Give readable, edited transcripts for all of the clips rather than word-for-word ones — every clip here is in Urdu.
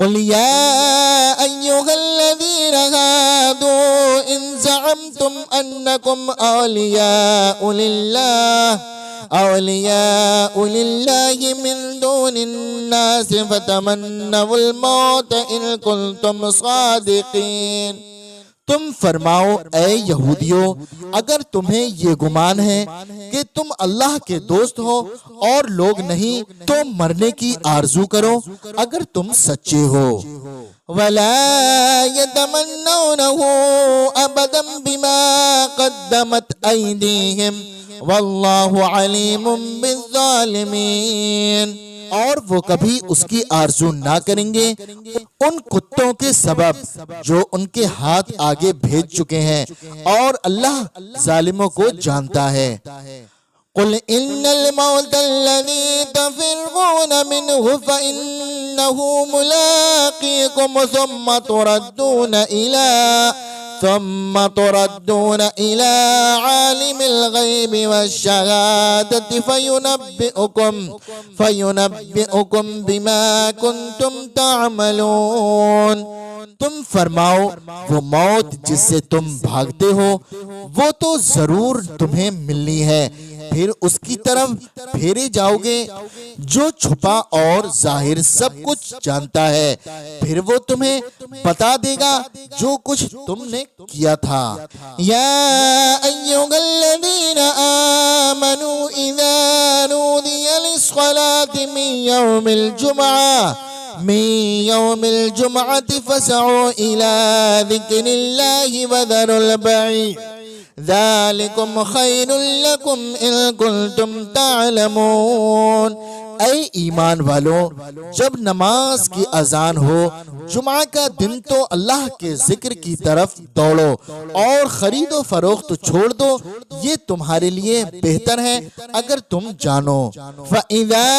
قل يا أيها الذين هادوا إن زعمتم أنكم أولياء لله من دون الناس فتمنوا الموت إن كنتم صادقين۔ تم فرماؤ اے یہودیو، اگر تمہیں یہ گمان ہے کہ تم اللہ کے دوست ہو اور لوگ نہیں تو مرنے کی آرزو کرو اگر تم سچے ہو۔ وَلَا يَتَمَنَّوْنَهُ أَبَدًا بِمَا قَدَّمَتْ أَيْدِيهِمْ وَاللَّهُ عَلِيمٌ بِالظَّالِمِينَ۔ اور وہ کبھی اس کی آرزو نہ کریں گے ان کتوں کے سبب جو ان کے ہاتھ آگے بھیج چکے ہیں، اور اللہ ظالموں کو جانتا ہے۔ قل ان الموت الذي تفرون منه فإنه ملاقيكم ثم تردون إلى عالم الغيب والشهادة فينبئكم بما كنتم تعملون۔ تم فرماؤ وہ موت جس سے تم بھاگتے ہو وہ تو ضرور تمہیں ملنی ہے، پھر اس کی طرف پھیرے جاؤ گے جو چھپا اور ظاہر سب کچھ جانتا ہے، پھر وہ تمہیں بتا دے گا جو کچھ تم نے کیا تھا۔ یا ایھا الذین آمنوا اذا نودی للصلاة من یوم الجمعة فاسعوا إلى ذکر اللہ وذروا البیع ذالکم خیر لکم ان کنتم تعلمون۔ اے ایمان والو، جب نماز کی اذان ہو جمعہ کا دن تو اللہ کے ذکر کی طرف دوڑو اور خرید و فروخت چھوڑ دو، یہ تمہارے لیے بہتر ہے اگر تم جانو۔ فَإِذَا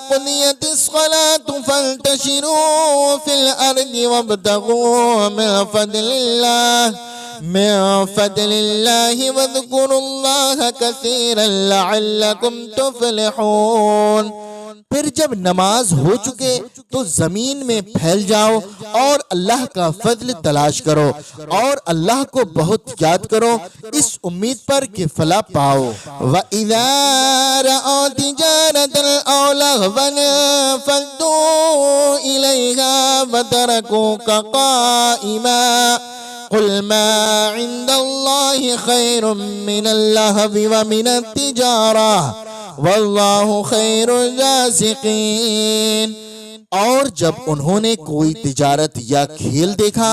قُضِيَتِ الصَّلَاةُ فَانْتَشِرُوا فِي الْأَرْضِ وَابْتَغُوا من فضل اللہ واذکروا اللہ کثیرا لعلکم تفلحون۔ پھر جب نماز ہو چکے تو زمین میں پھیل جاؤ اور اللہ کا فضل تلاش کرو اور اللہ کو بہت یاد کرو اس امید پر کہ فلاح پاؤ۔ وَإِذَا رَأَوْا تِجَارَةً أَوْ لَهْوًا انفضوا إِلَيْهَا وَتَرَكُوكَ قَائِمًا قل ما عند الله خير من اللهو ومن التجارة والله خير الرازقين۔ اور جب انہوں نے کوئی تجارت یا کھیل دیکھا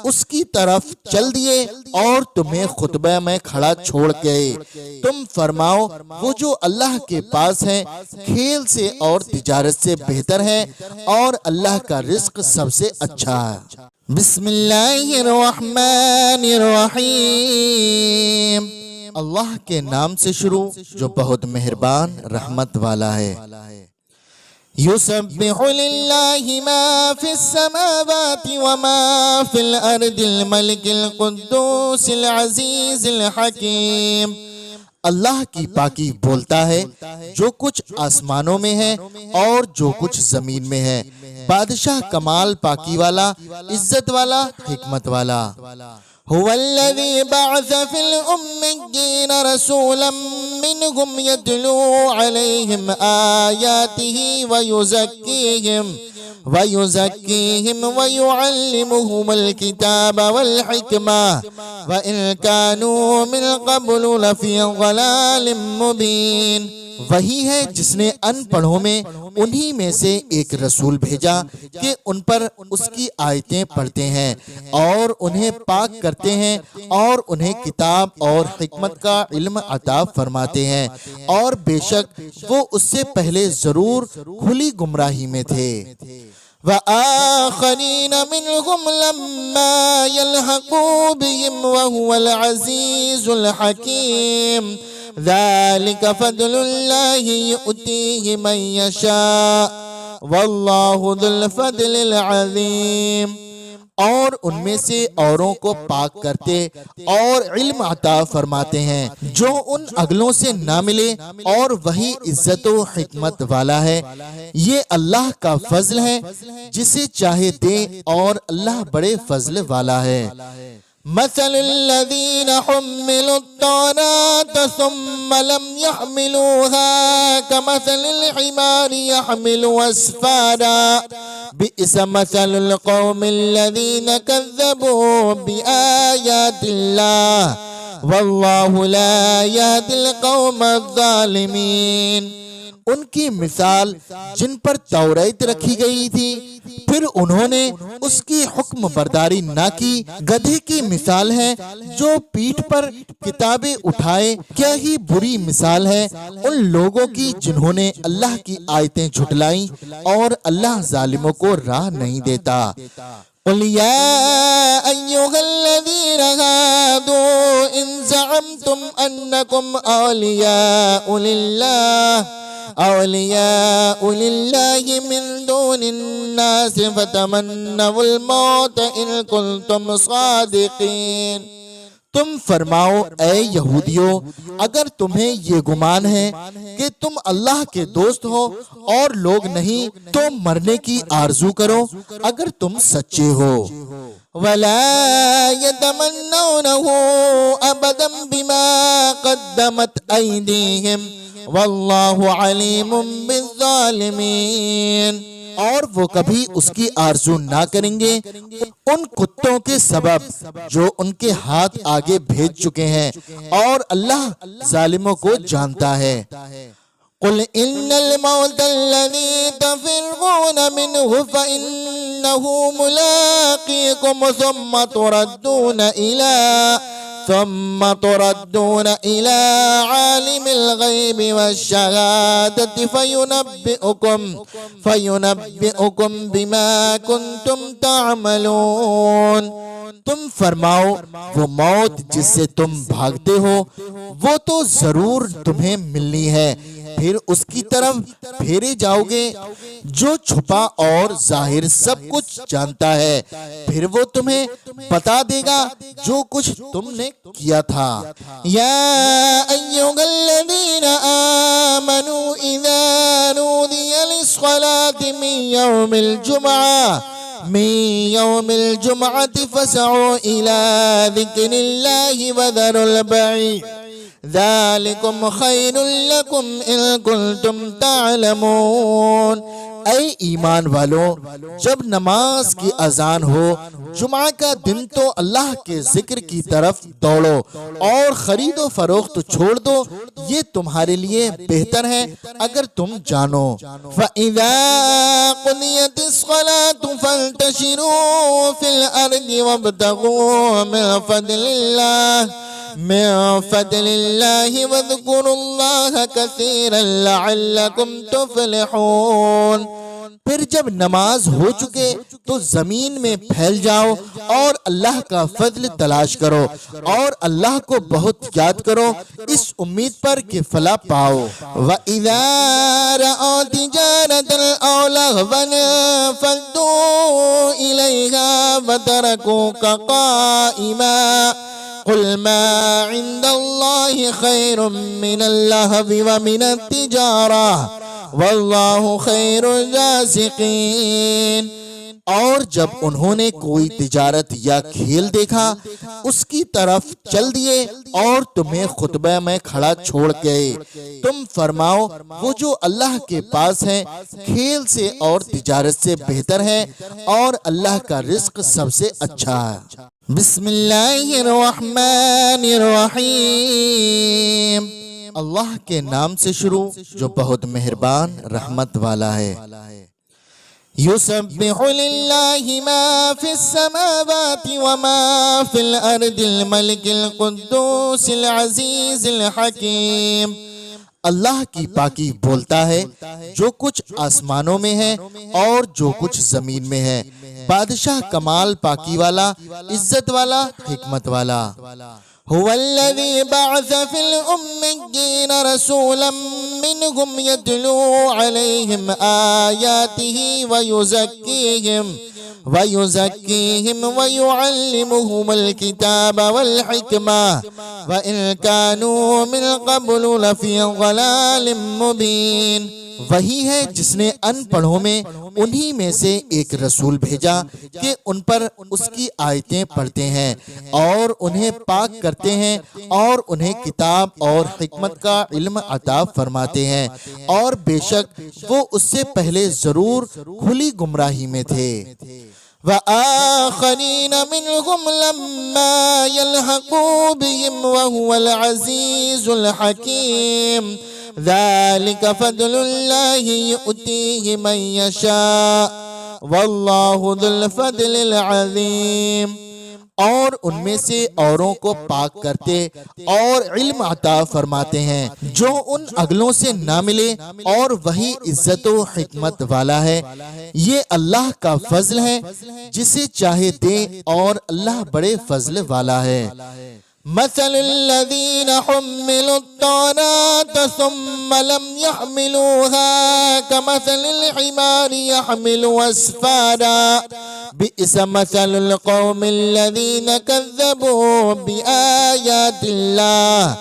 اس کی طرف چل دیے اور تمہیں خطبہ میں کھڑا چھوڑ گئے۔ تم فرماؤ وہ جو اللہ کے پاس ہے کھیل سے اور تجارت سے بہتر ہے، اور اللہ کا رزق سب سے اچھا ہے۔ بسم اللہ الرحمن الرحیم۔ اللہ کے نام سے شروع جو بہت مہربان رحمت والا ہے۔ یسبح للہ ما فی السماوات وما فی الارض الملک القدوس العزیز الحکیم۔ اللہ کی پاکی بولتا ہے جو کچھ آسمانوں میں ہے اور جو کچھ زمین میں ہے، بادشاہ کمال پاکی والا، عزت والا، حکمت والا۔ هو الذي بعث في الأميين رسولا منهم يتلو عليهم آياته ويزكيهم ويعلمهم الكتاب والحكمة وإن كانوا من قبل لفي ضلال مبين۔ وہی ہے جس نے ان پڑھوں میں انہی میں سے ایک رسول بھیجا کہ ان پر اس کی آیتیں پڑھتے ہیں اور انہیں پاک کرتے ہیں اور انہیں کتاب اور حکمت کا علم عطا فرماتے ہیں، اور بے شک وہ اس سے پہلے ضرور کھلی گمراہی میں تھے۔ وآخرین منہم لما یلحقوا بہم وہو العزیز الحکیم۔ ذالک فضل اللہ یؤتیہ من یشاء واللہ ذو الفضل العظیم۔ اور ان میں سے اوروں کو پاک کرتے اور علم عطا فرماتے ہیں جو ان اگلوں سے نہ ملے، اور وہی عزت و حکمت والا ہے۔ یہ اللہ کا فضل ہے، جسے چاہے دے، اور اللہ بڑے فضل والا ہے۔ مثل الذين حملوا التوراة ثم لم يحملوها كمثل الحمار يحمل أسفارا بئس مثل القوم الذين كذبوا بآيات الله والله لا يهدي القوم الظالمين۔ ان کی مثال جن پر توریت رکھی گئی تھی پھر انہوں نے اس کی حکم برداری نہ کی، گدھے کی مثال ہے جو پیٹھ پر کتابیں اٹھائے۔ کیا ہی بری مثال ہے ان لوگوں کی جنہوں نے اللہ کی آیتیں جھٹلائیں، اور اللہ ظالموں کو راہ نہیں دیتا۔ قل يا أيها الذين هادوا إن زعمتم أنكم أولياء لله من دون الناس فتمنوا الموت إن كنتم صادقين۔ تم فرماؤ اے یہودیو، اگر تمہیں یہ گمان ہے کہ تم اللہ کے دوست ہو اور لوگ نہیں، تو مرنے کی آرزو کرو اگر تم سچے ہو۔ وَلَا يَتَمَنَّوْنَهُ أَبَدًا بِمَا قَدَّمَتْ أَيْدِيهِمْ وَاللَّهُ عَلِيمٌ بِالظَّالِمِينَ۔ اور وہ کبھی اس کی آرزو نہ کریں گے ان کتوں کے سبب جو ان کے ہاتھ آگے بھیج چکے ہیں، اور اللہ ظالموں کو جانتا ہے۔ قل ان الموت الذي تفرون منه فإنه ملاقيكم ثم تردون إلى عالم الغيب والشهادة فينبئكم بما كنتم تعملون۔ تم فرماؤ وہ موت جس سے تم بھاگتے ہو وہ تو ضرور تمہیں ملنی ہے، پھر اس کی طرف پھیرے جاؤ گے جو چھپا اور ظاہر سب کچھ جانتا ہے، پھر وہ تمہیں بتا دے گا جو کچھ تم نے کیا تھا۔ یا ایھا الذین آمنوا اذا نودی للصلاة من یوم الجمعة فاسعوا إلى ذکر اللہ وذروا البیع ذالکم خیر لکم ان کنتم تعلمون۔ اے ایمان والو، جب نماز کی اذان ہو جمعہ کا دن تو اللہ کے ذکر کی طرف دوڑو اور خرید و فروخت چھوڑ دو، یہ تمہارے لیے بہتر ہے اگر تم جانو۔ فَإِذَا قُضِيَتِ الصَّلَاةُ فَانْتَشِرُوا فِي الْأَرْضِ وَابْتَغُوا من فضل اللہ واذکروا اللہ کثیرا لعلکم تفلحون۔ پھر جب نماز ہو چکے تو زمین میں پھیل جاؤ اور اللہ کا فضل تلاش کرو اور اللہ کو بہت یاد کرو اس امید پر کہ فلاح پاؤ۔ وَإِذَا رَأَوْا تِجَارَةً أَوْ لَهْوًا انفضوا إِلَيْهَا وَتَرَكُوكَ قَائِمًا قل ما عند الله خير من اللهو ومن التجارة والله خير الرازقين۔ اور جب انہوں نے کوئی تجارت یا کھیل دیکھا اس کی طرف چل دیے اور تمہیں خطبہ میں کھڑا چھوڑ گئے۔ تم فرماؤ وہ جو اللہ کے پاس ہے کھیل سے اور تجارت سے بہتر ہے، اور اللہ کا رزق سب سے اچھا ہے۔ بسم اللہ الرحمن الرحیم۔ اللہ کے نام سے شروع جو بہت مہربان رحمت والا ہے۔ یسبح للہ ما فی السماوات وما فی الارض الملک القدوس العزیز الحکیم۔ اللہ کی پاکی بولتا ہے جو کچھ آسمانوں میں ہے اور جو کچھ زمین میں ہے، بادشاہ کمال پاکی والا، عزت والا، حکمت والا۔ هو الذي بعث في الأميين رسولا منهم يتلو عليهم آياته وَيُزَكِّيهِمْ وَيُعَلِّمُهُمُ الْكِتَابَ وَالْحِكْمَةَ وَإِن كَانُوا مِن قَبْلُ لَفِي ضَلَالٍ مُبِينٍ۔ وہی ہے جس نے ان پڑھوں میں انہی میں سے ایک رسول بھیجا کہ ان پر اس کی آیتیں پڑھتے ہیں اور انہیں پاک کرتے ہیں اور انہیں کتاب اور حکمت کا علم عطا فرماتے ہیں، اور بے شک وہ اس سے پہلے ضرور کھلی گمراہی میں تھے۔ وَآخَرِينَ مِنْهُمْ لَمَّا يَلْحَقُوا بِهِمْ وَهُوَ الْعَزِيزُ الْحَكِيمُ۔ ذَلِكَ فَضْلُ اللَّهِ يُؤْتِيهِ مَن يَشَاءُ وَاللَّهُ ذُو الْفَضْلِ الْعَظِيمِ۔ اور ان میں سے اوروں کو پاک کرتے اور علم عطا فرماتے ہیں جو ان اگلوں سے نہ ملے، اور وہی عزت و حکمت والا ہے۔ یہ اللہ کا فضل ہے، جسے چاہے دے، اور اللہ بڑے فضل والا ہے۔ مثل الذين حملوا التوراة ثم لم يحملوها كمثل الحمار يحمل أسفارا بئس مثل القوم الذين كذبوا بآيات الله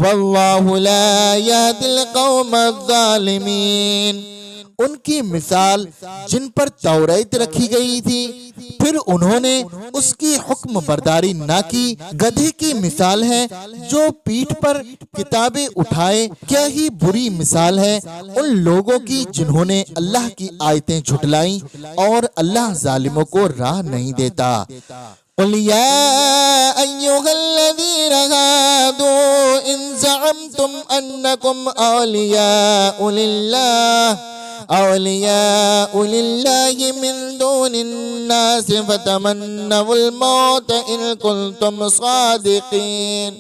والله لا يهدي القوم الظالمين۔ ان کی مثال جن پر توریت رکھی گئی تھی پھر انہوں نے اس کی حکم برداری نہ کی، گدھے کی مثال ہے جو پیٹھ پر کتابیں اٹھائے۔ کیا ہی بری مثال ہے ان لوگوں کی جنہوں نے اللہ کی آیتیں جھٹلائیں، اور اللہ ظالموں کو راہ نہیں دیتا۔ قل يا أيها الذين هادوا إن زعمتم أنكم أولياء لله من دون الناس فتمنوا الموت إن كنتم صادقين۔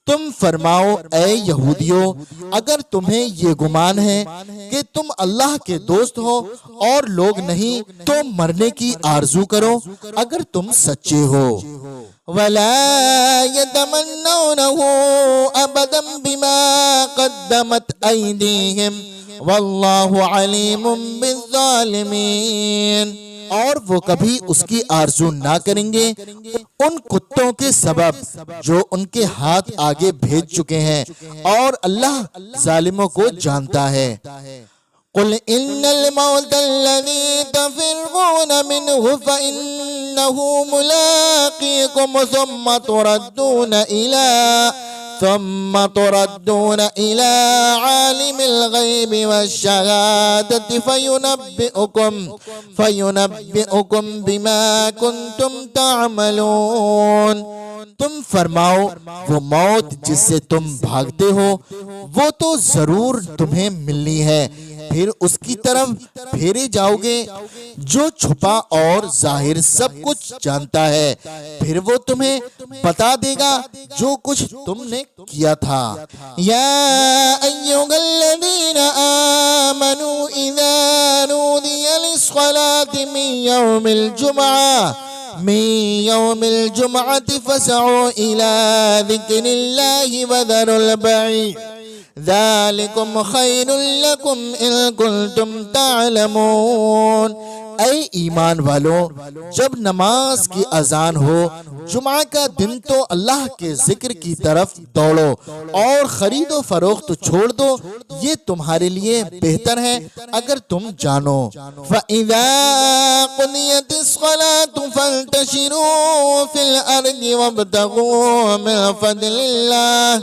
تم فرماؤ اے یہودیو، اگر تمہیں یہ گمان ہے کہ تم اللہ کے دوست ہو اور لوگ نہیں، تو مرنے کی آرزو کرو اگر تم سچے ہو۔ وَلَا يَتَمَنَّوْنَهُ أَبَدًا بِمَا قَدَّمَتْ أَيْدِيهِمْ وَاللَّهُ عَلِيمٌ بِالظَّالِمِينَ۔ اور وہ کبھی اس کی آرزو نہ کریں گے ان کتوں کے سبب جو ان کے ہاتھ آگے بھیج چکے ہیں، اور اللہ ظالموں کو جانتا ہے۔ قل ان الموت الذي تفرون منه فإنه ملاقيكم ثم تردون إلى عالم الغيب والشهادة فينبئكم بما كنتم تعملون۔ تم فرماؤ وہ موت جس سے تم بھاگتے ہو وہ تو ضرور تمہیں ملنی ہے، پھر اس کی طرف پھیرے جاؤ گے جو چھپا اور ظاہر سب کچھ جانتا ہے، پھر وہ تمہیں بتا دے گا جو کچھ تم نے کیا تھا۔ یا ایھا الذین آمنوا اذا نودی للصلاة من یوم الجمعة فاسعوا إلى ذکر اللہ وذروا البیع ذالکم خیر لکم ان کنتم تعلمون۔ اے ایمان والو، جب نماز کی اذان ہو جمعہ کا دن تو اللہ کے ذکر کی طرف دوڑو اور خرید و فروخت چھوڑ دو، یہ تمہارے لیے بہتر ہے اگر تم جانو۔ فَإِذَا قُضِيَتِ الصَّلَاةُ فَانْتَشِرُوا فِي الْأَرْضِ وَابْتَغُوا من فضل اللہ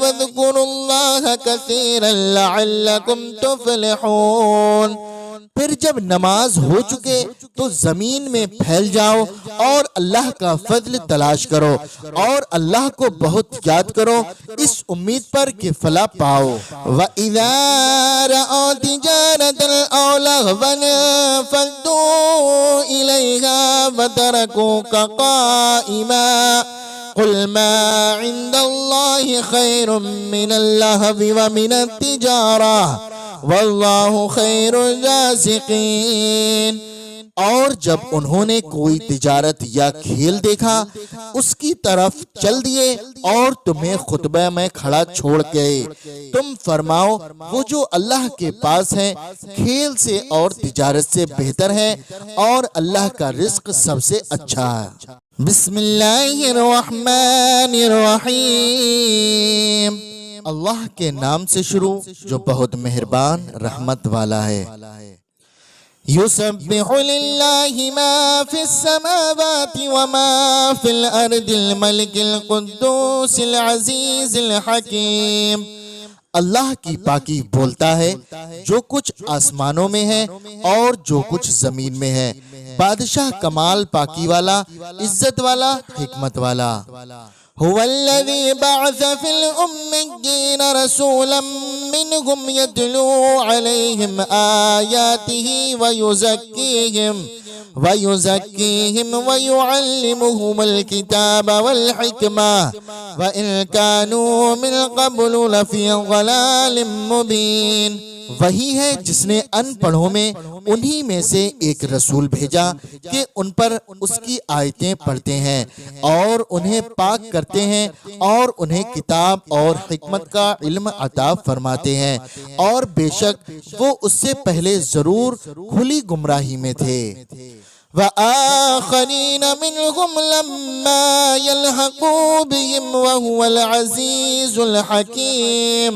واذکروا اللہ کثیرا لعلکم تفلحون۔ پھر جب نماز ہو چکے تو زمین میں پھیل جاؤ اور اللہ کا فضل تلاش کرو اور اللہ کو بہت یاد کرو اس امید پر کہ فلاح پاؤ۔ وَإِذَا رَأَوْا تِجَارَةً أَوْ لَهْوًا انفَضُّوا إِلَيْهَا وَتَرَكُوكَ قَائِمًا قل ما عند الله خير من اللهو ومن التجارة والله خير الرازقين۔ اور جب انہوں نے کوئی تجارت یا کھیل دیکھا اس کی طرف چل دیے اور تمہیں خطبہ میں کھڑا چھوڑ گئے۔ تم فرماؤ وہ جو اللہ کے پاس ہے کھیل سے اور تجارت سے بہتر ہے، اور اللہ کا رزق سب سے اچھا ہے۔ بسم اللہ الرحمن الرحیم، اللہ کے نام سے شروع جو بہت مہربان رحمت والا ہے۔ یسبح للہ ما فی السماوات وما فی الارض الملک القدوس العزیز الحکیم۔ اللہ کی پاکی بولتا ہے جو کچھ آسمانوں میں ہے اور جو کچھ زمین میں ہے، بادشاہ کمال پاکی والا، عزت والا، حکمت والا۔ هو الذي بعث في الأميين رسولا منهم يتلو عليهم آياته ويزكيهم ويعلمهم الكتاب والحكمة وإن كانوا من قبل لفي ضلال مبين۔ وہی ہے جس نے ان پڑھوں میں انہی میں سے ایک رسول بھیجا کہ ان پر اس کی آیتیں پڑھتے ہیں اور انہیں پاک کرتے ہیں اور انہیں کتاب اور حکمت کا علم عطا فرماتے ہیں، اور بے شک وہ اس سے پہلے ضرور کھلی گمراہی میں تھے۔ وآخرین منہم لما یلحقوا بہم وہو العزیز الحکیم۔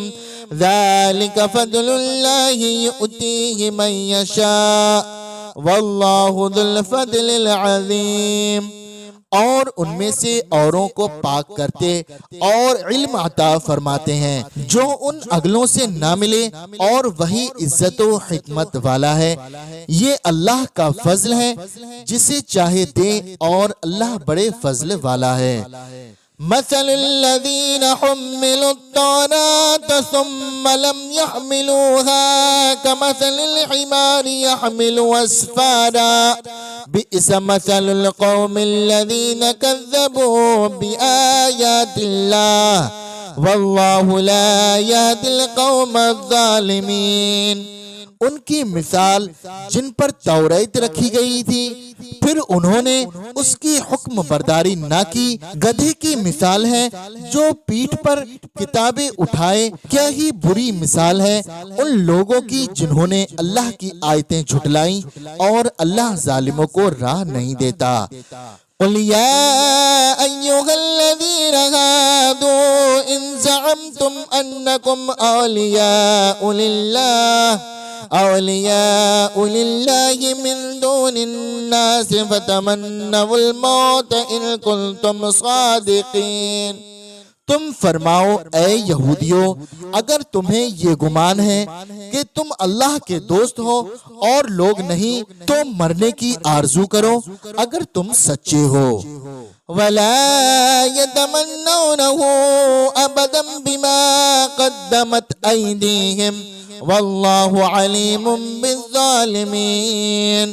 ذالک فضل اللہ یؤتیہ من یشاء واللہ ذو الفضل العظیم۔ اور ان میں سے اوروں کو پاک کرتے اور علم عطا فرماتے ہیں جو ان اگلوں سے نہ ملے، اور وہی عزت و حکمت والا ہے۔ یہ اللہ کا فضل ہے جسے چاہے دے، اور اللہ بڑے فضل والا ہے۔ مثل الذين حملوا التوراة ثم لم يحملوها كمثل الحمار يحمل أسفارا بئس مثل القوم الذين كذبوا بآيات الله والله لا يهدي القوم الظالمين۔ ان کی مثال جن پر توریت رکھی گئی تھی پھر انہوں نے اس کی حکم برداری نہ کی، گدھے کی مثال ہے جو پیٹھ پر کتابیں اٹھائے، کیا ہی بری مثال ہے ان لوگوں کی جنہوں نے اللہ کی آیتیں جھٹلائیں، اور اللہ ظالموں کو راہ نہیں دیتا۔ قل یا ایھا الذین ہادوا ان زعمتم انکم اولیاء للہ من دون الناس فتمنوا الموت ان کنتم صادقین۔ تم فرماؤ اے یہودیو، اگر تمہیں یہ گمان ہے کہ تم اللہ کے دوست ہو اور لوگ نہیں، تو مرنے کی آرزو کرو اگر تم سچے ہو۔ وَلَا يَتَمَنَّوْنَهُ أَبَدًا بِمَا قَدَّمَتْ أَيْدِيهِمْ وَاللَّهُ عَلِيمٌ بِالظَّالِمِينَ۔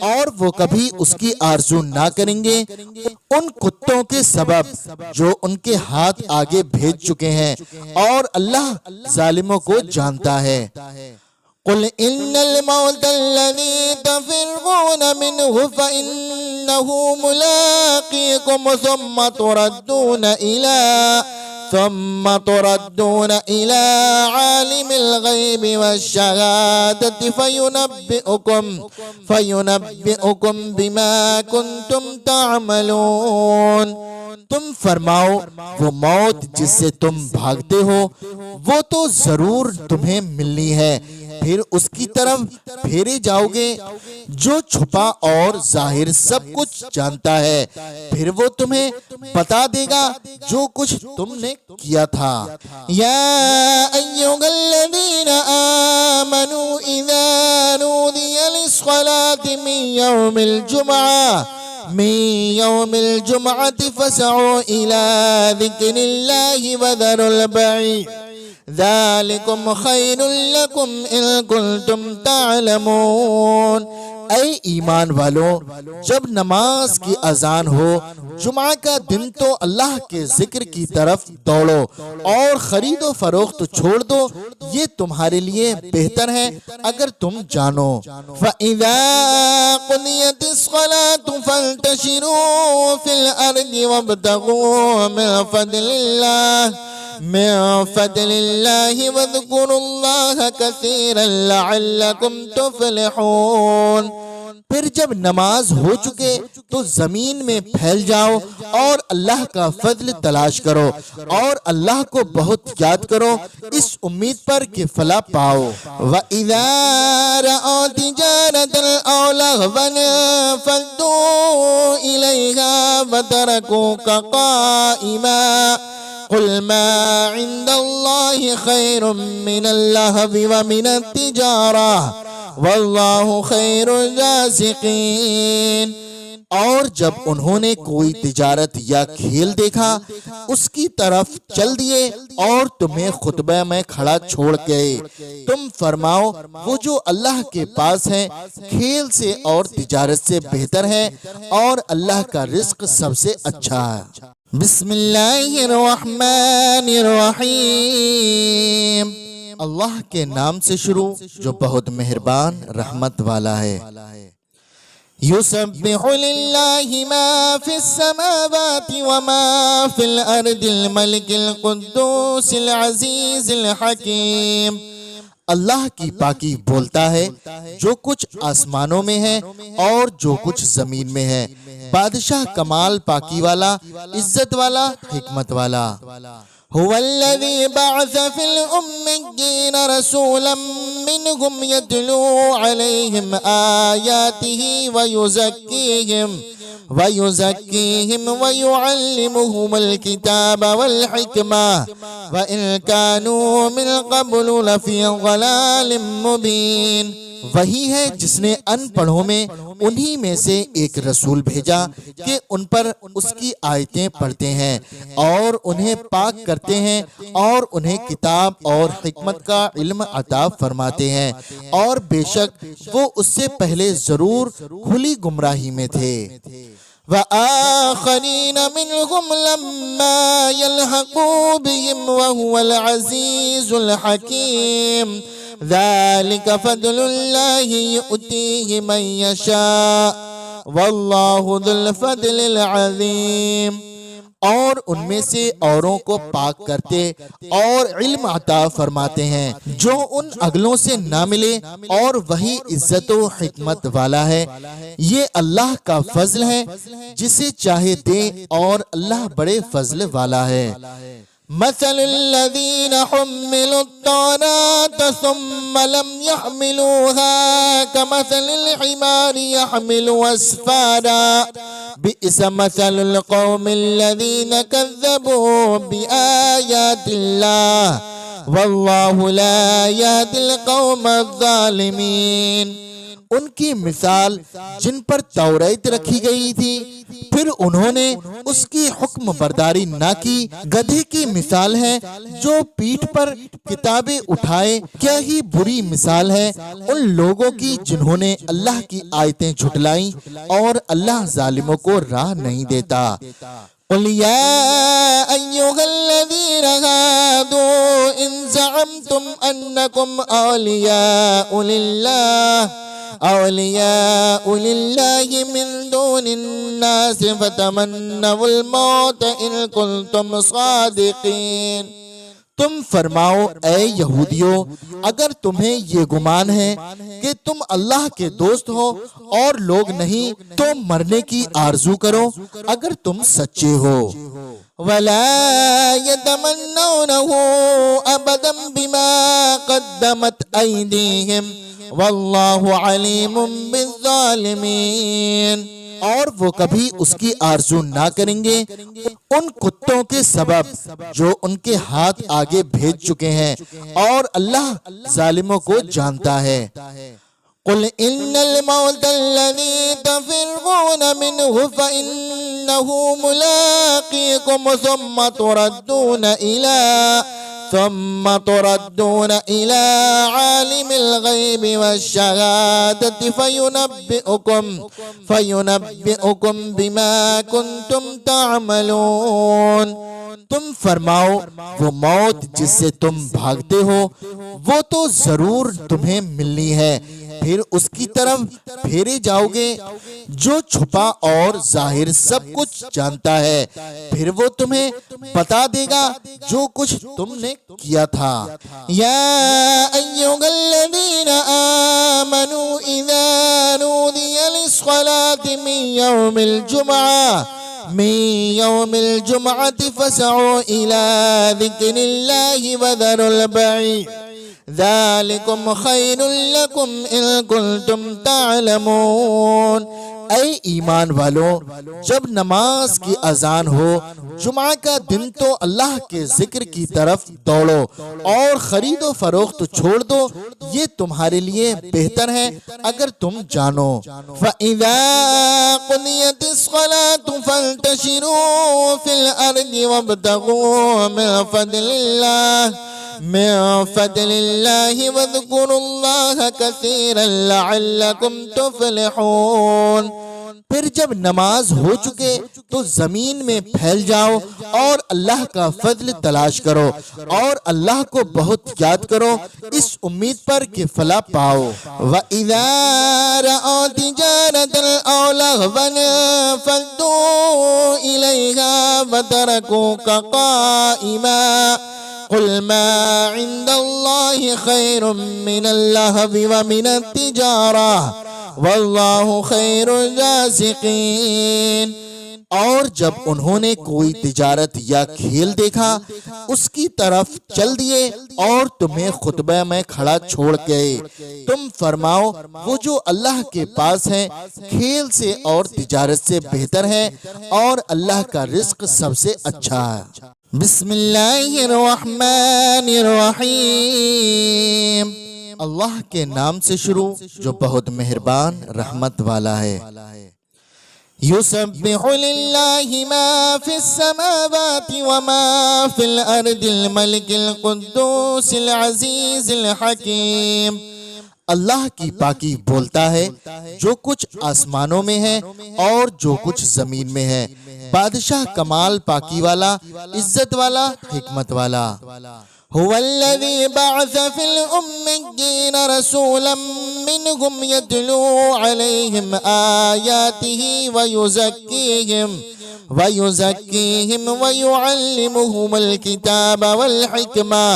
اور وہ کبھی اس کی آرزو نہ کریں گے ان کتوں کے سبب جو ان کے ہاتھ آگے بھیج چکے ہیں، اور اللہ ظالموں کو جانتا ہے۔ قل ان الموت الذي تفرون منه فإنه ملاقيكم ثم تردون إلى عالم الغيب والشهادة فينبئكم بما كنتم تعملون۔ تم فرماؤ وہ موت جس سے تم بھاگتے ہو وہ تو ضرور تمہیں ملنی ہے، پھر اس کی طرف پھیرے جاؤ گے جو چھپا اور ظاہر سب کچھ جانتا ہے، پھر وہ تمہیں بتا دے گا جو کچھ تم نے کیا تھا۔ یا ایھا الذین آمنوا اذا نودی للصلاة من یوم الجمعة فسعوا الى ذکر اللہ وذروا البیع ذالکم خیر لکم ان کنتم تعلمون۔ اے ایمان والوں، جب نماز کی اذان ہو جمعہ کا دن تو اللہ کے ذکر کی طرف دوڑو اور خرید و فروخت چھوڑ دو، یہ تمہارے لیے بہتر ہے اگر تم جانو۔ فَإِذَا قُضِيَتِ الصَّلَاةُ فَانْتَشِرُوا فِي الْأَرْضِ وَابْتَغُوا من فضل اللہ واذکروا اللہ کثیرا لعلکم تفلحون۔ پھر جب نماز ہو چکے تو زمین میں پھیل جاؤ اور اللہ کا فضل تلاش کرو اور اللہ کو بہت یاد کرو اس امید پر کہ فلاح پاؤ۔ وَإِذَا رَأَوْا تِجَارَةً أَوْ لَغْوًا انفَضُّوا إِلَيْهَا وَتَرَكُوكَ قَائِمًا قُلْ مَا عِنْدَ اللَّهِ خَيْرٌ مِّنَ اللَّهْوِ وَمِنَ التِّجَارَةِ وَاللَّهُ خَيْرُ الرَّازِقِينَ۔ اور جب انہوں نے کوئی تجارت یا کھیل دیکھا اس کی طرف چل دیے اور تمہیں خطبہ میں کھڑا چھوڑ گئے، تم فرماؤ وہ جو اللہ کے پاس ہے کھیل سے اور تجارت سے بہتر ہے اور اللہ کا رزق سب سے اچھا ہے۔ بسم اللہ الرحمن الرحیم، اللہ کے نام سے شروع جو بہت مہربان رحمت والا ہے۔ یسبح للہ ما فی السماوات وما فی الارض الملک القدوس العزیز الحکیم۔ اللہ کی پاکی بولتا ہے جو کچھ آسمانوں میں ہے اور جو کچھ زمین میں ہے، بادشاہ کمال پاکی والا، عزت والا، حکمت والا۔ هو الذي بعث في الأميين رسولا منهم يتلو عليهم آياته ويزكيهم ويعلمهم الكتاب والحكمة وإن كانوا من قبل لفي ضلال مبين۔ وہی ہے جس نے ان پڑھوں میں انہی میں سے ایک رسول بھیجا کہ ان پر اس کی آیتیں پڑھتے ہیں اور انہیں پاک کرتے ہیں اور انہیں کتاب اور حکمت کا علم عطا فرماتے ہیں، اور بے شک وہ اس سے پہلے ضرور کھلی گمراہی میں تھے۔ وَآخَرِينَ مِنْهُمْ لَمَّا يَلْحَقُوا بِهِمْ وَهُوَ الْعَزِيزُ الْحَكِيمُ۔ ذَلِكَ فَضْلُ اللَّهِ يُؤْتِيهِ مَن يَشَاءُ وَاللَّهُ ذُو الْفَضْلِ الْعَظِيمِ۔ اور ان میں سے اوروں کو پاک کرتے اور علم عطا فرماتے ہیں جو ان اگلوں سے نہ ملے، اور وہی عزت و حکمت والا ہے۔ یہ اللہ کا فضل ہے، جسے چاہے دے، اور اللہ بڑے فضل والا ہے۔ مثل الذين حملوا التوراة ثم لم يحملوها كمثل الحمار يحمل أسفارا بئس مثل القوم الذين كذبوا بآيات الله والله لا يهدي القوم الظالمين۔ ان کی مثال جن پر توریت رکھی گئی تھی پھر انہوں نے اس کی حکم برداری نہ کی، گدھے کی مثال ہے جو پیٹھ پر کتابیں اٹھائے، کیا ہی بری مثال ہے ان لوگوں کی جنہوں نے اللہ کی آیتیں جھٹلائیں، اور اللہ ظالموں کو راہ نہیں دیتا۔ قل يا أيها الذين هادوا إن زعمتم أنكم أولياء لله من دون الناس فتمنوا الموت إن كنتم صادقين۔ تم فرماؤ اے یہودیو، اگر تمہیں یہ گمان ہے کہ تم اللہ کے دوست ہو اور لوگ نہیں، تو مرنے کی آرزو کرو اگر تم سچے ہو۔ وَلَا يَتَمَنَّوْنَهُ أَبَدًا بِمَا قَدَّمَتْ أَيْدِيهِمْ وَاللَّهُ عَلِيمٌ بِالظَّالِمِينَ۔ اور وہ کبھی اس کی آرزو نہ کریں گے ان کتوں کے سبب جو ان کے ہاتھ آگے بھیج چکے ہیں، اور اللہ ظالموں کو جانتا ہے۔ قل ان الموت الذي تفرون منه فإنه ملاقيكم ثم ثم تردون إلى عالم الغيب والشهادة فينبئكم بما كنتم تعملون۔ تم فرماؤ وہ موت جس سے تم بھاگتے ہو وہ تو ضرور تمہیں ملنی ہے، پھر اس کی طرف پھیرے جاؤ گے جو چھپا اور ظاہر سب کچھ جانتا ہے، پھر وہ تمہیں بتا دے گا جو کچھ تم نے کیا تھا۔ یا ایھا الذین آمنوا اذا نودی للصلاة من یوم الجمعة فاسعوا إلى ذکر اللہ وذروا البیع ذالکم خیر لکم ان کنتم تعلمون۔ اے ایمان والو، جب نماز کی اذان ہو جمعہ کا دن تو اللہ کے ذکر کی طرف دوڑو اور خرید و فروخت چھوڑ دو، یہ تمہارے لیے بہتر ہے اگر تم جانو۔ فَإِذَا قُضِيَتِ الصَّلَاةُ فَانْتَشِرُوا فِي الْأَرْضِ وَابْتَغُوا من فضل اللہ واذکروا اللہ کثیرا لعلکم تفلحون۔ پھر جب نماز ہو چکے تو زمین میں پھیل جاؤ اور اللہ کا فضل تلاش کرو اور اللہ کو بہت یاد کرو اس امید پر کہ فلاح پاؤ۔ وَإِذَا رَأَوْا تِجَارَةً أَوْ لَهْوًا انفَضُّوا إِلَيْهَا وَتَرَكُوكَ قَائِمًا قُلْ مَا عِنْدَ اللَّهِ خَيْرٌ مِّنَ اللَّهْوِ وَمِنَ التِّجَارَةِ وَاللَّهُ خَيْرُ الرَّازِقِينَ۔ اور جب انہوں نے کوئی تجارت یا کھیل دیکھا اس کی طرف چل دیے اور تمہیں خطبہ میں کھڑا چھوڑ گئے، تم فرماؤ وہ جو اللہ کے پاس ہے کھیل سے اور تجارت سے بہتر ہے اور اللہ کا رزق سب سے اچھا ہے۔ بسم اللہ الرحمن الرحیم۔ اللہ کے نام سے شروع جو بہت مہربان رحمت والا ہے۔ یسبح للہ ما فی السماوات وما فی الارض الملک القدوس العزیز الحکیم۔ اللہ کی پاکی بولتا ہے جو کچھ آسمانوں میں ہے اور جو کچھ زمین میں ہے، بادشاہ کمال پاکی والا، عزت والا، حکمت والا۔ هو الذي بعث في الأميين رسولا منهم يتلو عليهم آياته ويزكيهم ويعلمهم الكتاب والحكمة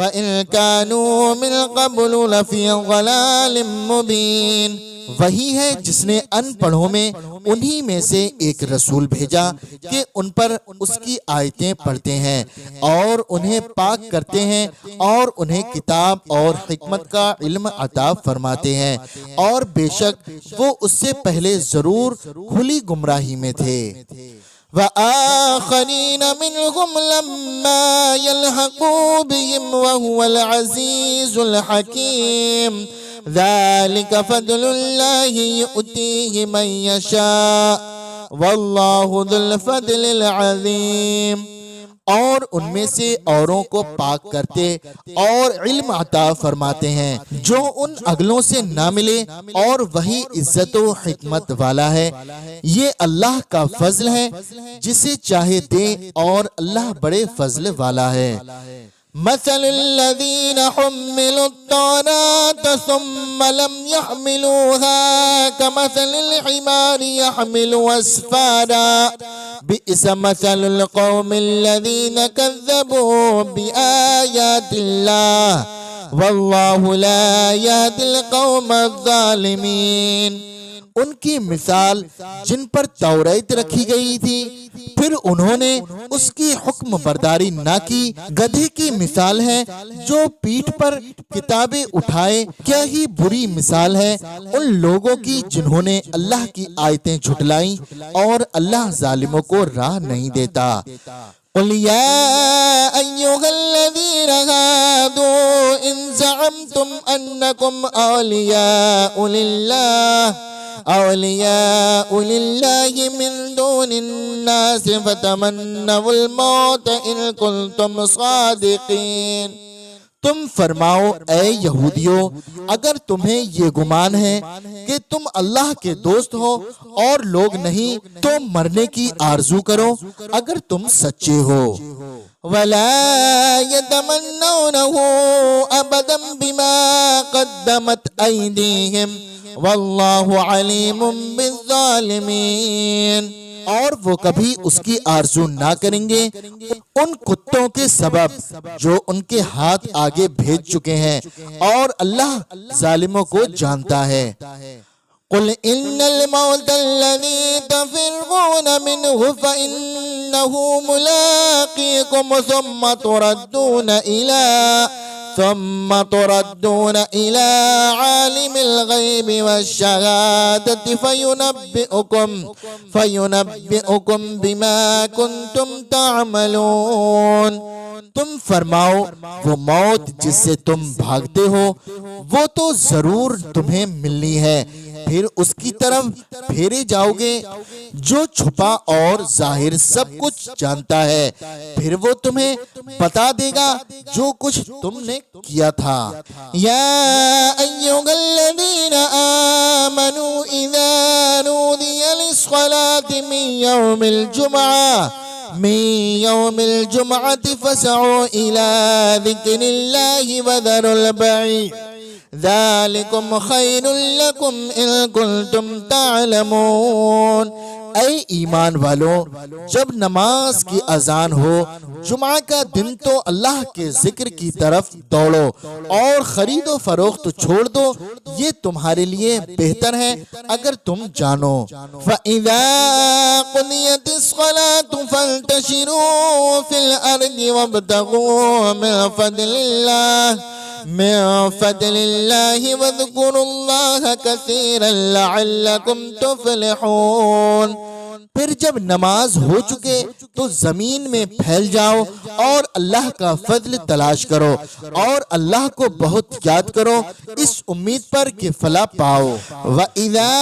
وإن كانوا من قبل لفي ضلال مبين۔ وہی ہے جس نے ان پڑھوں میں انہی میں سے ایک رسول بھیجا کہ ان پر اس کی آیتیں پڑھتے ہیں اور انہیں پاک کرتے ہیں اور انہیں کتاب اور حکمت کا علم عطا فرماتے ہیں، اور بے شک وہ اس سے پہلے ضرور کھلی گمراہی میں تھے۔ وآخرین منہم لما یلحقوا بہم وہو العزیز الحکیم۔ ذالک فضل اللہ یؤتیہ من یشاء واللہ ذو الفضل العظیم۔ اور ان میں سے اوروں کو پاک کرتے اور علم عطا فرماتے ہیں جو ان اگلوں سے نہ ملے، اور وہی عزت و حکمت والا ہے۔ یہ اللہ کا فضل ہے جسے چاہے دے، اور اللہ بڑے فضل والا ہے۔ مثل الذين حملوا التوراة ثم لم يحملوها كمثل الحمار يحمل أسفارا بئس مثل القوم الذين كذبوا بآيات الله والله لا يهدي القوم الظالمين۔ ان کی مثال جن پر توریت رکھی گئی تھی پھر انہوں نے اس کی حکم برداری نہ کی، گدھے کی مثال ہے جو پیٹھ پر کتابیں اٹھائے، کیا ہی بری مثال ہے ان لوگوں کی جنہوں نے اللہ کی آیتیں جھٹلائیں، اور اللہ ظالموں کو راہ نہیں دیتا۔ قل یا ایھا الذین ہادوا ان زعمتم انکم اولیاء للہ اولیاء للہ من دون الناس فتمنوا الموت ان کنتم صادقین۔ تم فرماؤ اے یہودیوں، اگر تمہیں یہ گمان ہے کہ تم اللہ کے دوست ہو اور لوگ نہیں تو مرنے کی آرزو کرو اگر تم سچے ہو۔ وَلَا يَتَمَنَّوْنَهُ أَبَدًا بِمَا قَدَّمَتْ أَيْدِيهِمْ وَاللَّهُ عَلِيمٌ بِالظَّالِمِينَ۔ اور وہ کبھی اس کی آرزو نہ کریں گے ان کتوں کے سبب جو ان کے ہاتھ آگے بھیج چکے ہیں، اور اللہ ظالموں کو جانتا ہے۔ قل ان الموت الذي تفرون منه فإنه ملاقيكم ثم تردون إلى عالم الغيب والشهادة فينبئكم بما كنتم تعملون۔ تم فرماؤ وہ موت جس سے تم بھاگتے ہو وہ تو ضرور تمہیں ملنی ہے، پھر اس کی طرف پھیرے جاؤ گے جو چھپا اور ظاہر سب کچھ جانتا ہے، پھر وہ تمہیں بتا دے گا جو کچھ تم نے کیا تھا۔ یا ایھا الذین آمنوا اذا نودی للصلاة من یوم الجمعة فاسعوا الى ذکر اللہ وذروا البیع ذالکم خیر لکم ان کنتم تعلمون۔ اے ایمان والو، جب نماز کی اذان ہو جمعہ کا دن تو اللہ کے ذکر کی طرف دوڑو اور خرید و فروخت چھوڑ دو، یہ تمہارے لیے بہتر ہے اگر تم جانو۔ فَإِذَا قُضِيَتِ الصَّلَاةُ فَانْتَشِرُوا فِي الْأَرْضِ وَابْتَغُوا مِنْ فضل اللہ واذکروا اللہ کثیرا لعلکم تفلحون۔ پھر جب نماز ہو چکے تو زمین میں پھیل جاؤ اور اللہ کا فضل تلاش کرو اور اللہ کو بہت یاد کرو اس امید پر کہ فلاح پاؤ۔ وَإِذَا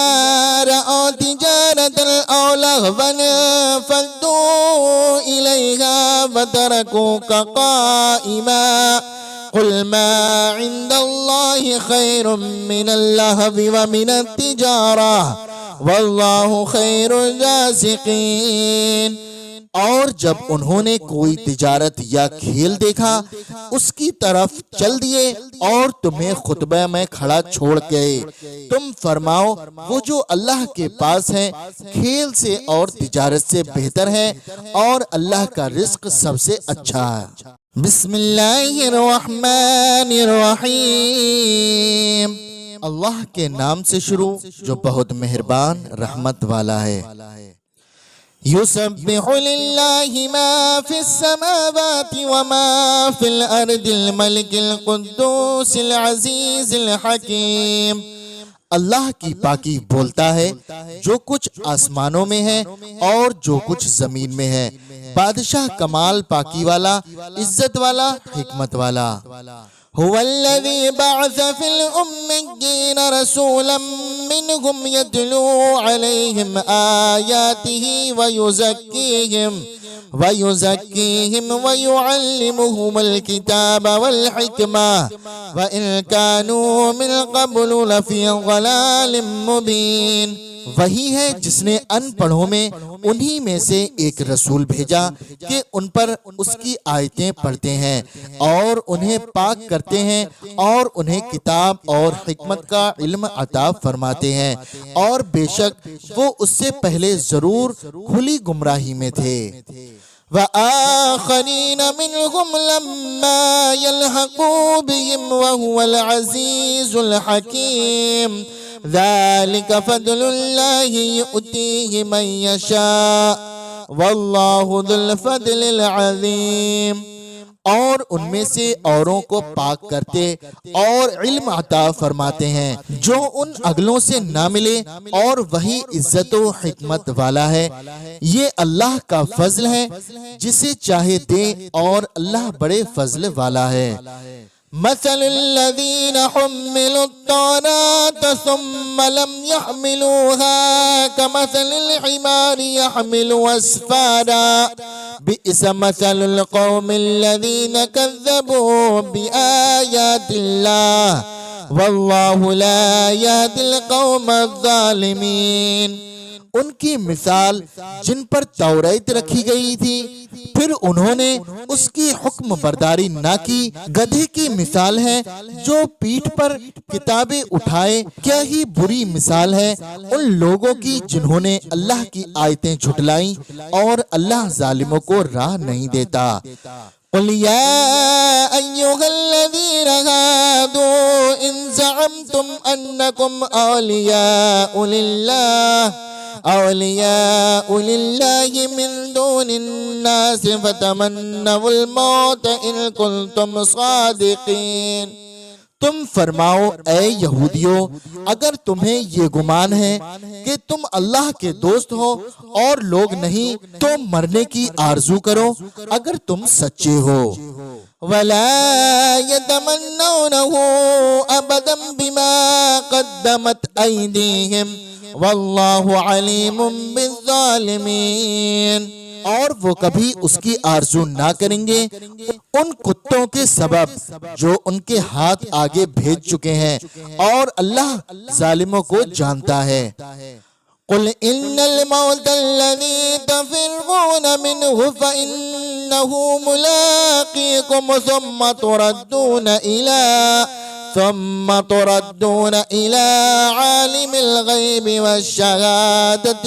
رَأَوْا تِجَارَةً أَوْ لَهْوًا انفَضُّوا إِلَيْهَا وَتَرَكُوكَ قَائِمًا قل ما عند اللہ خیر من اللہو ومن التجارہ واللہ خیر الرازقین۔ اور جب انہوں نے کوئی تجارت یا کھیل دیکھا اس کی طرف چل دیے اور تمہیں خطبہ میں کھڑا چھوڑ گئے، تم فرماؤ وہ جو اللہ کے پاس ہے کھیل سے اور تجارت سے بہتر ہے، اور اللہ کا رزق سب سے اچھا ہے۔ بسم اللہ الرحمن الرحیم۔ اللہ کے نام سے شروع جو بہت مہربان رحمت والا ہے۔ یسبح للہ ما فی السماوات وما فی الارض الملک القدوس العزیز الحکیم۔ اللہ کی پاکی بولتا ہے جو کچھ آسمانوں میں ہے اور جو کچھ زمین میں ہے، بادشاہ کمال پاکی والا، عزت والا، حکمت والا۔ هو الذي بعث في الأميين رسولا منهم يتلو عليهم آياته ويزكيهم ويعلمهم الكتاب والحكمة وإن كانوا من قبل لفي ضلال مبين۔ وہی ہے جس نے ان پڑھوں میں انہی میں سے ایک رسول بھیجا کہ ان پر اس کی آیتیں پڑھتے ہیں اور انہیں پاک کرتے ہیں اور انہیں کتاب اور حکمت کا علم عطا فرماتے ہیں، اور بے شک وہ اس سے پہلے ضرور کھلی گمراہی میں تھے۔ وآخرین منہم لما یلحقوا بہم وہو العزیز الحکیم۔ ذالک فضل اللہ یؤتیہ من یشاء واللہ ذو الفضل العظیم۔ اور ان میں سے اوروں کو پاک کرتے اور علم عطا فرماتے ہیں جو ان اگلوں سے نہ ملے، اور وہی عزت و حکمت والا ہے۔ یہ اللہ کا فضل ہے جسے چاہے دے، اور اللہ بڑے فضل والا ہے۔ مثل الذين حملوا التوراة ثم لم يحملوها كمثل الحمار يحمل أسفارا بئس مثل القوم الذين كذبوا بآيات الله واللہ لا یہدی القوم الظالمین۔ ان کی مثال جن پر توریت رکھی گئی تھی پھر انہوں نے اس کی حکم برداری نہ کی، گدھے کی مثال ہے جو پیٹھ پر کتابیں اٹھائے، کیا ہی بری مثال ہے ان لوگوں کی جنہوں نے اللہ کی آیتیں جھٹلائیں اور اللہ ظالموں کو راہ نہیں دیتا۔ قل يا أيها الذين هادوا إن زعمتم أنكم أولياء لله من دون الناس فتمنوا الموت إن كنتم صادقين۔ تم فرماؤ اے یہودیوں، اگر تمہیں یہ گمان ہے کہ تم اللہ کے دوست ہو اور لوگ نہیں تو مرنے کی آرزو کرو اگر تم سچے ہو۔ وَلَا يَتَمَنَّوْنَهُ أَبَدًا بِمَا قَدَّمَتْ أَيْدِيهِمْ وَاللَّهُ عَلِيمٌ بِالظَّالِمِينَ۔ اور وہ کبھی اس کی آرزو نہ کریں گے ان کتوں کے سبب جو ان کے ہاتھ آگے بھیج چکے ہیں، اور اللہ ظالموں کو جانتا ہے۔ قل ان الموت الذي تفرون منه فإنه ملاقيكم ثم تردون إلى عالم الغيب والشهادة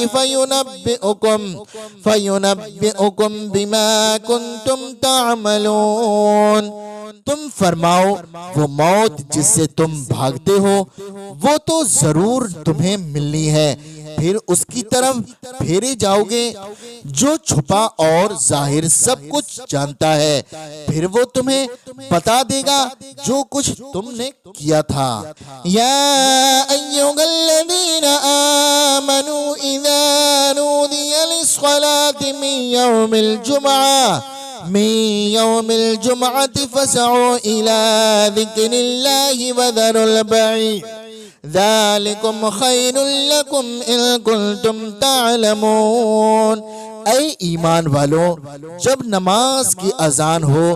فينبئكم بما كنتم تعملون۔ تم فرماؤ وہ موت جس سے تم بھاگتے ہو وہ تو ضرور تمہیں ملنی ہے، پھر اس کی طرف پھیرے جاؤ گے جو چھپا اور ظاہر سب کچھ جانتا ہے، پھر وہ تمہیں بتا دے گا جو کچھ تم نے کیا تھا۔ یا ایھا الذین آمنوا اذا نودی للصلاة من یوم الجمعة فاسعوا إلى ذکر اللہ وذروا البیع ذالکم خیر لکم ان کنتم تعلمون۔ اے ایمان والو، جب نماز کی اذان ہو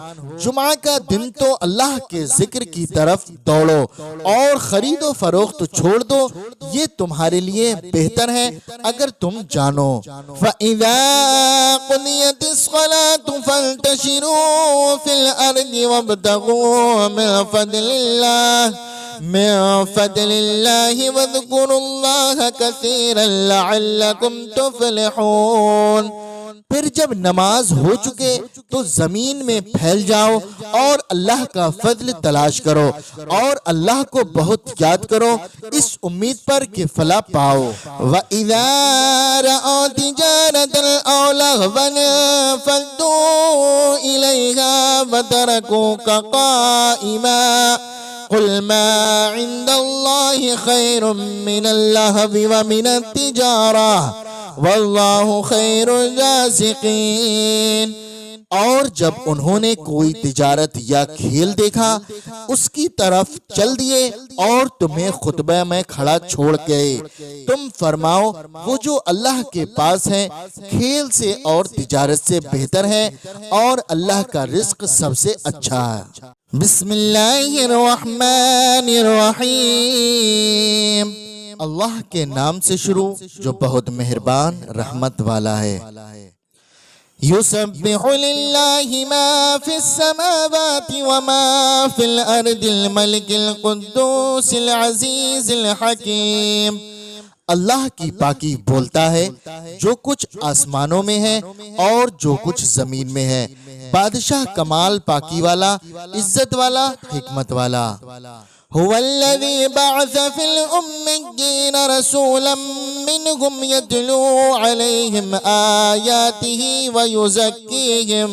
جمعہ کا دن تو اللہ کے ذکر کی طرف دوڑو اور خرید و فروخت چھوڑ دو، یہ تمہارے لیے بہتر ہے اگر تم جانو۔ فَإِذَا قُضِيَتِ الصَّلَاةُ فَانْتَشِرُوا فِي الْأَرْضِ وَابْتَغُوا من فضل اللہ واذکروا اللہ کثیرا لعلکم تفلحون۔ پھر جب نماز ہو چکے تو زمین میں پھیل جاؤ اور اللہ کا فضل تلاش کرو اور اللہ کو بہت یاد کرو اس امید پر کہ فلاح پاؤ۔ وَإِذَا رَأَوْا تِجَارَةً أَوْ لَهْوًا انفضوا إليها وتركوك قائما قل ما عند الله خير من اللهو ومن التجارة واللہ خیر الرازقین۔ اور جب انہوں نے کوئی تجارت یا کھیل دیکھا اس کی طرف چل دیے اور تمہیں خطبہ میں کھڑا چھوڑ گئے۔ تم فرماؤ وہ جو اللہ کے پاس ہے کھیل سے اور تجارت سے بہتر ہے اور اللہ کا رزق سب سے اچھا ہے۔ بسم اللہ الرحمن الرحیم۔ اللہ کے نام سے شروع جو بہت مہربان رحمت والا ہے۔ یسبح للہ ما فی السماوات وما فی الارض الملک القدوس العزیز الحکیم۔ اللہ کی پاکی بولتا ہے جو کچھ آسمانوں میں ہے اور جو کچھ زمین میں ہے، بادشاہ کمال پاکی والا، عزت والا، حکمت والا۔ هو الذي بعث في الأميين رسولا منهم يتلو عليهم آياته ويزكيهم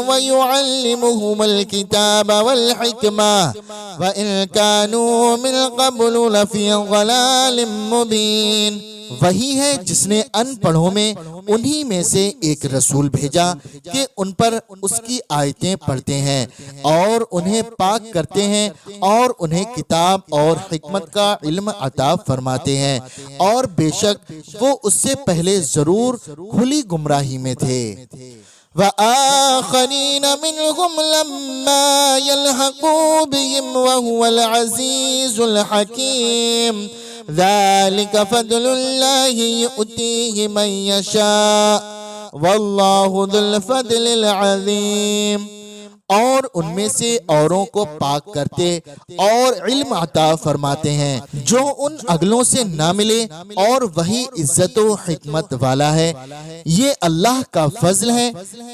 ويعلمهم الكتاب والحكمة وإن كانوا من قبل لفي ضلال مبين۔ وہی ہے جس نے ان پڑھوں میں انہی میں سے ایک رسول بھیجا کہ ان پر اس کی آیتیں پڑھتے ہیں اور انہیں پاک کرتے ہیں اور انہیں کتاب اور حکمت کا علم عطا فرماتے ہیں، اور بے شک وہ اس سے پہلے ضرور کھلی گمراہی میں تھے۔ وآخرین منہم لما یلحقوا بہم وہو العزیز الحکیم ذالک فضل اللہ یؤتیہ من یشاء واللہ ذو الفضل العظیم۔ اور ان میں سے اوروں کو پاک کرتے اور علم عطا فرماتے ہیں جو ان اگلوں سے نہ ملے، اور وہی عزت و حکمت والا ہے۔ یہ اللہ کا فضل ہے،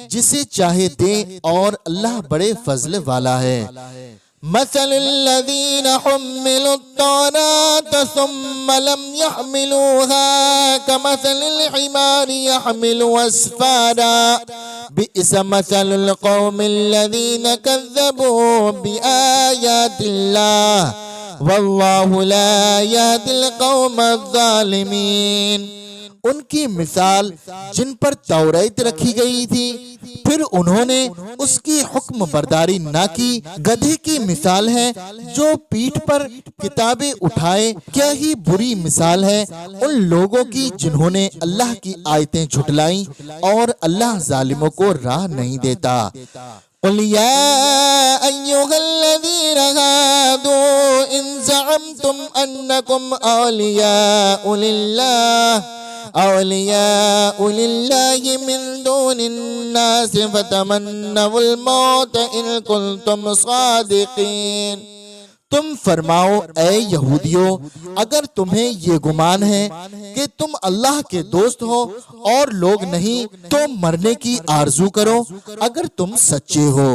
جسے چاہے دے، اور اللہ بڑے فضل والا ہے۔ مثل الذين حملوا التوراة ثم لم يحملوها كمثل الحمار يحمل أسفارا بئس مثل القوم الذين كذبوا بآيات الله والله لا يهدي القوم الظالمين۔ ان کی مثال جن پر توریت رکھی گئی تھی پھر انہوں نے اس کی حکم برداری نہ کی، گدھے کی مثال ہے جو پیٹھ پر کتابیں اٹھائے، کیا ہی بری مثال ہے ان لوگوں کی جنہوں نے اللہ کی آیتیں جھٹلائیں، اور اللہ ظالموں کو راہ نہیں دیتا۔ قل يا أيها الذين هادوا إن زعمتم أنكم أولياء لله من دون الناس فتمنوا الموت إن كنتم صادقين۔ تم فرماؤ اے یہودیو، اگر تمہیں یہ گمان ہے کہ تم اللہ کے دوست ہو اور لوگ نہیں، تو مرنے کی آرزو کرو اگر تم سچے ہو۔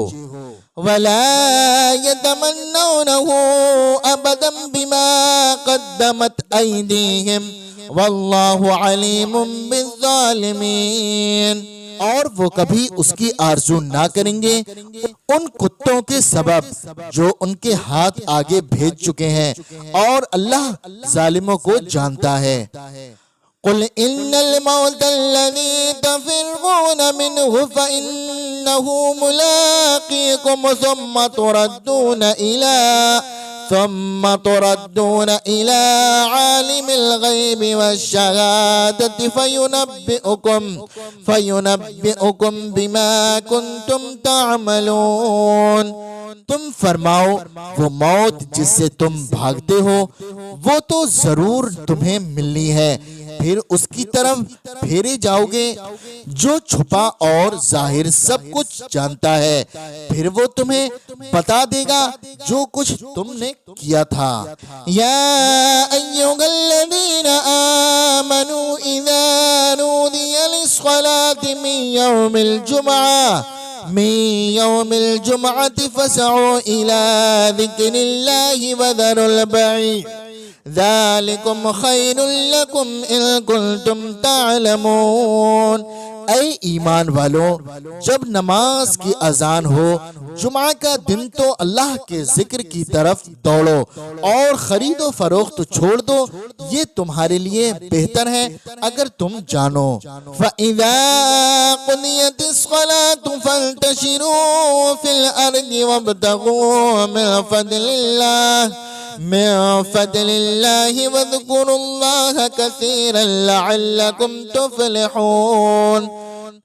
وَلَا يَتَمَنَّوْنَهُ أَبَدًا بِمَا قَدَّمَتْ أَيْدِيهِمْ وَاللَّهُ عَلِيمٌ بِالظَّالِمِينَ۔ اور وہ کبھی اس کی آرزو نہ کریں گے ان کتوں کے سبب جو ان کے ہاتھ آگے بھیج چکے ہیں، اور اللہ ظالموں کو جانتا ہے۔ قل ان الموت الذي تفرون منه فإنه ملاقيكم ثم تردون إلى عالم الغيب والشهادة فينبئكم بما كنتم تعملون۔ تم فرماؤ وہ موت جس سے تم بھاگتے ہو وہ تو ضرور تمہیں ملنی ہے، پھر اس کی طرف پھیرے جاؤ گے جو چھپا اور ظاہر سب کچھ جانتا ہے، پھر وہ تمہیں بتا دے گا جو کچھ تم نے کیا تھا۔ یا ایھا الذین آمنوا اذا نودی للصلاة من یوم الجمعة فاسعوا إلى ذکر اللہ وذروا البیع ذالکم خیر لکم ان کنتم تعلمون۔ اے ایمان والو، جب نماز کی اذان ہو جمعہ کا دن تو اللہ کے ذکر کی طرف دوڑو اور خرید و فروخت چھوڑ دو، یہ تمہارے لیے بہتر ہے اگر تم جانو۔ فَإِذَا قُضِيَتِ الصَّلَاةُ فَانْتَشِرُوا فِي الْأَرْضِ وَابْتَغُوا من فضل اللہ واذکروا اللہ کثیرا لعلکم تفلحون۔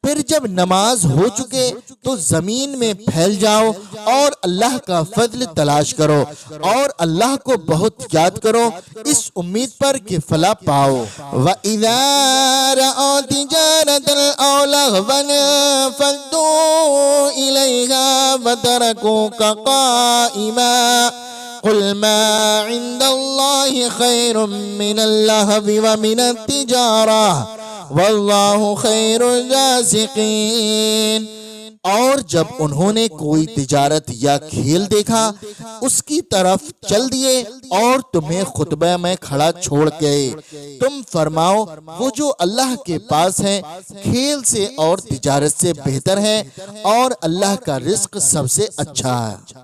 پھر جب نماز ہو چکے تو زمین میں پھیل جاؤ اور اللہ کا فضل تلاش کرو اور اللہ کو بہت یاد کرو اس امید پر کہ فلاح پاؤ۔ وَإِذَا رَأَوْا تِجَارَةً أَوْ لَهْوًا انفضوا إليها وتركوك قائما قل ما عند الله خير من اللهو ومن التجارة والله خير الرازقين۔ اور جب انہوں نے کوئی تجارت یا کھیل دیکھا اس کی طرف چل دیے اور تمہیں خطبہ میں کھڑا چھوڑ گئے۔ تم فرماؤ وہ جو اللہ کے پاس ہے کھیل سے اور تجارت سے بہتر ہے، اور اللہ کا رزق سب سے اچھا ہے۔